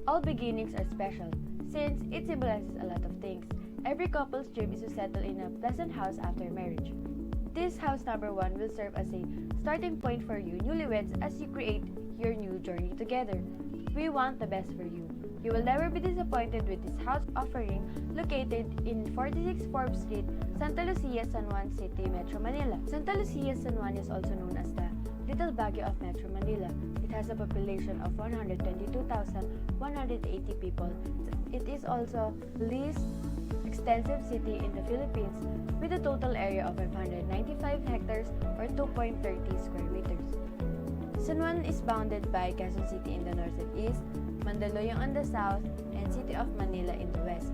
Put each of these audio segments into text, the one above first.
All beginnings are special, since it symbolizes a lot of things. Every couple's dream is to settle in a pleasant house after marriage. This house number 1 will serve as a starting point for you newlyweds as you create your new journey together. We want the best for you. You will never be disappointed with this house offering located in 46 Forbes Street, Santa Lucia, San Juan City, Metro Manila. Santa Lucia, San Juan is also known as the Little Baguio of Metro Manila. It has a population of 122,180 people. It is also the least extensive city in the Philippines with a total area of 595 hectares or 2.30 square meters. San Juan is bounded by Quezon City in the north and east, Mandaluyong on the south, and City of Manila in the west.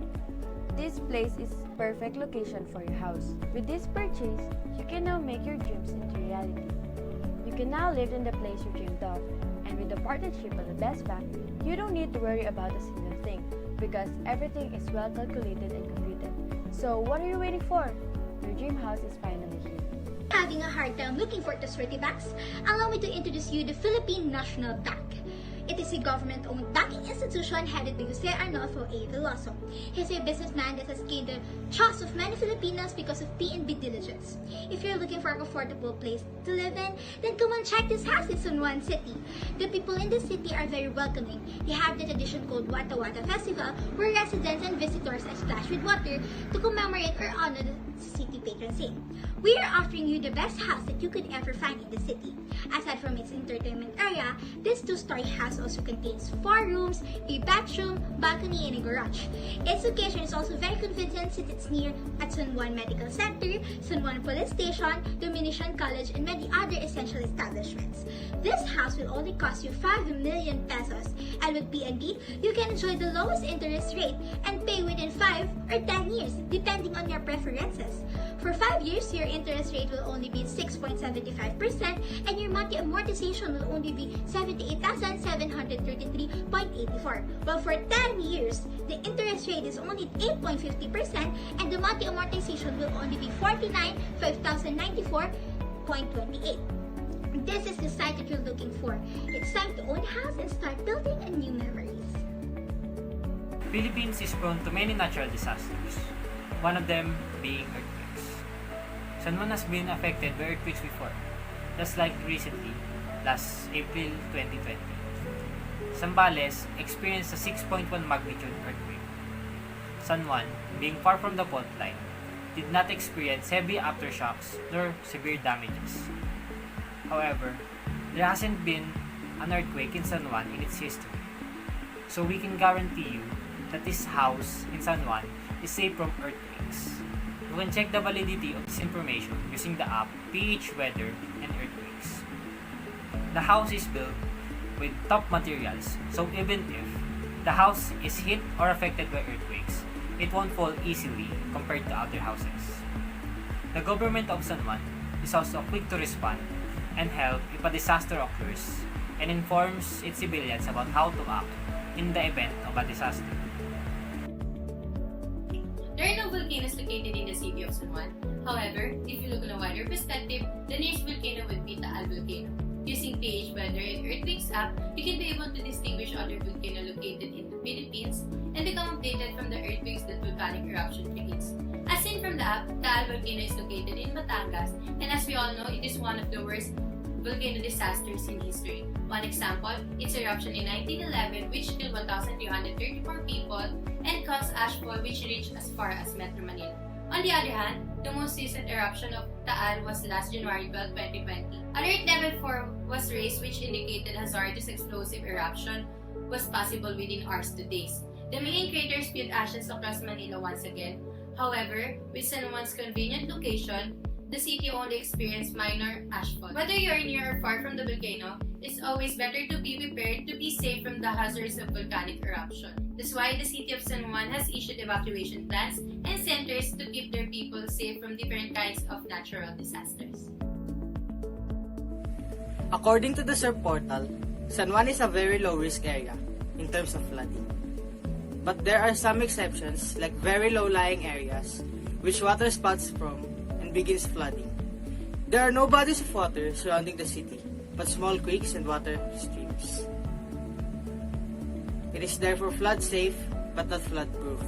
This place is perfect location for your house. With this purchase, you can now make your dreams into reality. You can now live in the place you dreamed of, and with the partnership of the Best Bank, you don't need to worry about a single thing because everything is well calculated and computed. So what are you waiting for? Your dream house is finally here. Having a hard time looking for trustworthy banks? Allow me to introduce you the Philippine National Bank. It is a government-owned banking institution headed by Jose Arnolfo A. Veloso. He is a businessman that has gained the trust of many Filipinos because of P&B diligence. If you're looking for a comfortable place to live in, then come and check this house in San Juan City. The people in the city are very welcoming. They have the tradition called Wata Wata Festival, where residents and visitors are splashed with water to commemorate or honor the city patron saint. We are offering you the best house that you could ever find in the city. Aside from its entertainment area, this 2-story house also contains 4 rooms, a bathroom, balcony, and a garage. Its location is also very convenient since it's near at San Juan Medical Center, San Juan Police Station, Dominican College, and many other essential establishments. This house will only cost you 5 million pesos, and with PNB, you can enjoy the lowest interest rate and pay within 5 or 10 years, depending on your preferences. For 5 years, your interest rate will only be 6.75% and your monthly amortization will only be 78,733.84. While for 10 years, the interest rate is only 8.50% and the monthly amortization will only be 49,594.28. This is the site that you're looking for. It's time to own a house and start building a new memories. Philippines is prone to many natural disasters, one of them being earthquakes. San Juan has been affected by earthquakes before, just like recently, last April 2020. Zambales experienced a 6.1 magnitude earthquake. San Juan, being far from the fault line, did not experience heavy aftershocks nor severe damages. However, there hasn't been an earthquake in San Juan in its history, so we can guarantee you that this house in San Juan is safe from earthquakes. You can check the validity of this information using the app PH Weather and Earthquakes. The house is built with top materials, so even if the house is hit or affected by earthquakes, it won't fall easily compared to other houses. The government of San Juan is also quick to respond and help if a disaster occurs and informs its civilians about how to act in the event of a disaster. There are no volcanoes located in the city of San Juan. However, if you look on a wider perspective, the nearest volcano would be Taal volcano. Using PH Weather and Earthquakes app, you can be able to distinguish other volcanoes located in the Philippines and become updated from the earthquakes that volcanic eruption creates. As seen from the app, Taal volcano is located in Batangas, and as we all know, it is one of the worst volcano disasters in history. One example, its eruption in 1911 which killed 1,334 people and caused ashfall which reached as far as Metro Manila. On the other hand, the most recent eruption of Taal was last January 12, 2020. Alert level 4 was raised which indicated hazardous explosive eruption was possible within hours to days. The main crater spewed ashes across Manila once again. However, with San Juan's convenient location, the city only experienced minor ashfall. Whether you are near or far from the volcano, it's always better to be prepared to be safe from the hazards of volcanic eruption. That's why the city of San Juan has issued evacuation plans and centers to keep their people safe from different kinds of natural disasters. According to the SERP portal, San Juan is a very low-risk area in terms of flooding. But there are some exceptions like very low-lying areas which water spouts from and begins flooding. There are no bodies of water surrounding the city, but small creeks and water streams. It is therefore flood safe but not flood proof.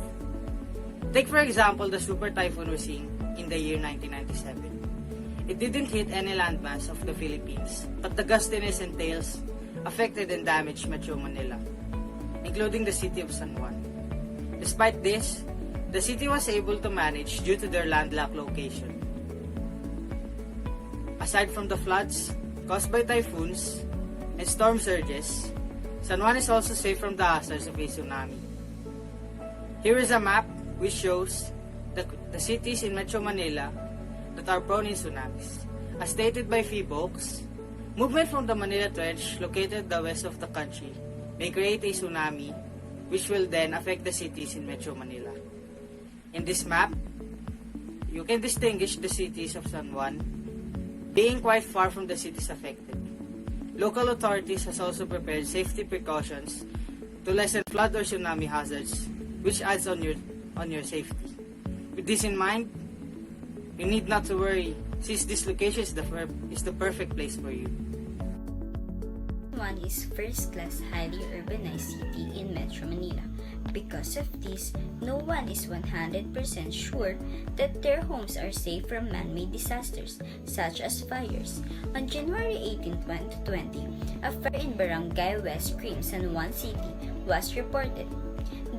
Take for example the super typhoon Hussein in the year 1997. It didn't hit any landmass of the Philippines, but the gustiness and tails affected and damaged Metro Manila, including the city of San Juan. Despite this, the city was able to manage due to their landlocked location. Aside from the floods caused by typhoons and storm surges, San Juan is also safe from the hazards of a tsunami. Here is a map which shows the cities in Metro Manila that are prone in tsunamis. As stated by FIBOX, movement from the Manila Trench located the west of the country may create a tsunami which will then affect the cities in Metro Manila. In this map, you can distinguish the cities of San Juan being quite far from the cities affected. Local authorities has also prepared safety precautions to lessen flood or tsunami hazards, which adds on your safety. With this in mind, you need not to worry since this location is the perfect place for you. One is first-class, highly urbanized city in Metro Manila. Because of this, no one is 100% sure that their homes are safe from man-made disasters, such as fires. On January 18, 2020, a fire in Barangay West Cream, San Juan City was reported.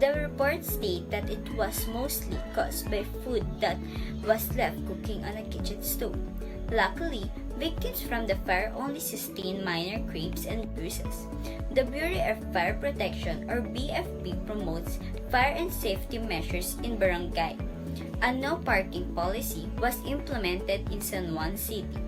The reports state that it was mostly caused by food that was left cooking on a kitchen stove. Luckily, victims from the fire only sustained minor cramps and bruises. The Bureau of Fire Protection or BFP promotes fire and safety measures in barangay. A no parking policy was implemented in San Juan City,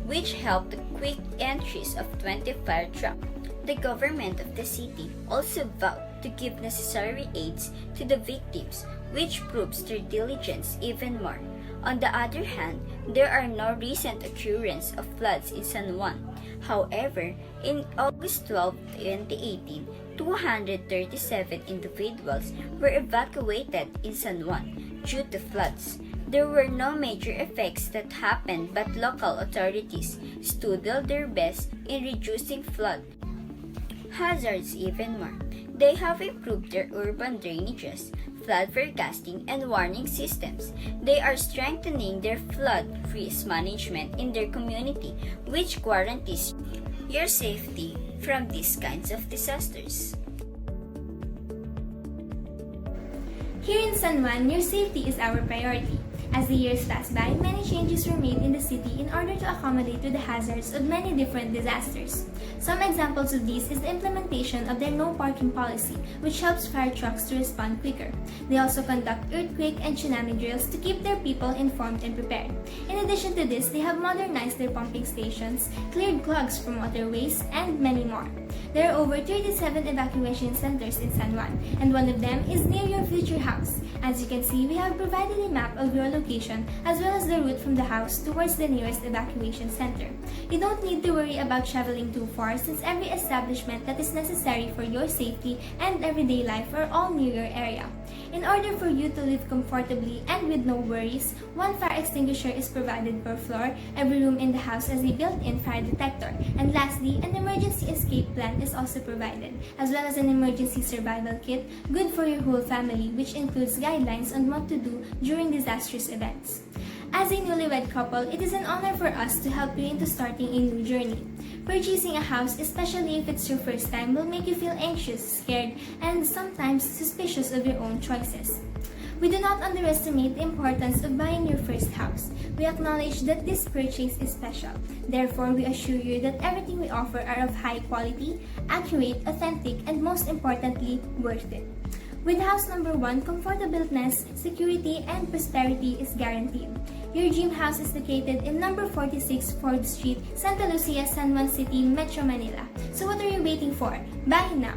which helped the quick entries of 20 fire trucks. The government of the city also vowed to give necessary aids to the victims, which proves their diligence even more. On the other hand, there are no recent occurrence of floods in San Juan. However, in August 12, 2018, 237 individuals were evacuated in San Juan due to floods. There were no major effects that happened, but local authorities stood their best in reducing flood hazards even more. They have improved their urban drainages, flood forecasting, and warning systems. They are strengthening their flood risk management in their community, which guarantees your safety from these kinds of disasters. Here in San Juan, your safety is our priority. As the years pass by, many changes were made in the city in order to accommodate to the hazards of many different disasters. Some examples of these is the implementation of their no parking policy, which helps fire trucks to respond quicker. They also conduct earthquake and tsunami drills to keep their people informed and prepared. In addition to this, they have modernized their pumping stations, cleared clogs from waterways, and many more. There are over 37 evacuation centers in San Juan, and one of them is near your future house. As you can see, we have provided a map of your location as well as the route from the house towards the nearest evacuation center. You don't need to worry about traveling too far since every establishment that is necessary for your safety and everyday life are all near your area. In order for you to live comfortably and with no worries, one fire extinguisher is provided per floor. Every room in the house has a built-in fire detector. And lastly, an emergency escape plan is also provided, as well as an emergency survival kit, good for your whole family, which includes guidelines on what to do during disastrous events. As a newlywed couple, it is an honor for us to help you into starting a new journey. Purchasing a house, especially if it's your first time, will make you feel anxious, scared, and sometimes suspicious of your own choices. We do not underestimate the importance of buying your first house. We acknowledge that this purchase is special. Therefore, we assure you that everything we offer are of high quality, accurate, authentic, and most importantly, worth it. With house number 1, comfortableness, security, and prosperity is guaranteed. Your dream house is located in number 46 4th Street, Santa Lucia, San Juan City, Metro Manila. So what are you waiting for? Buy now!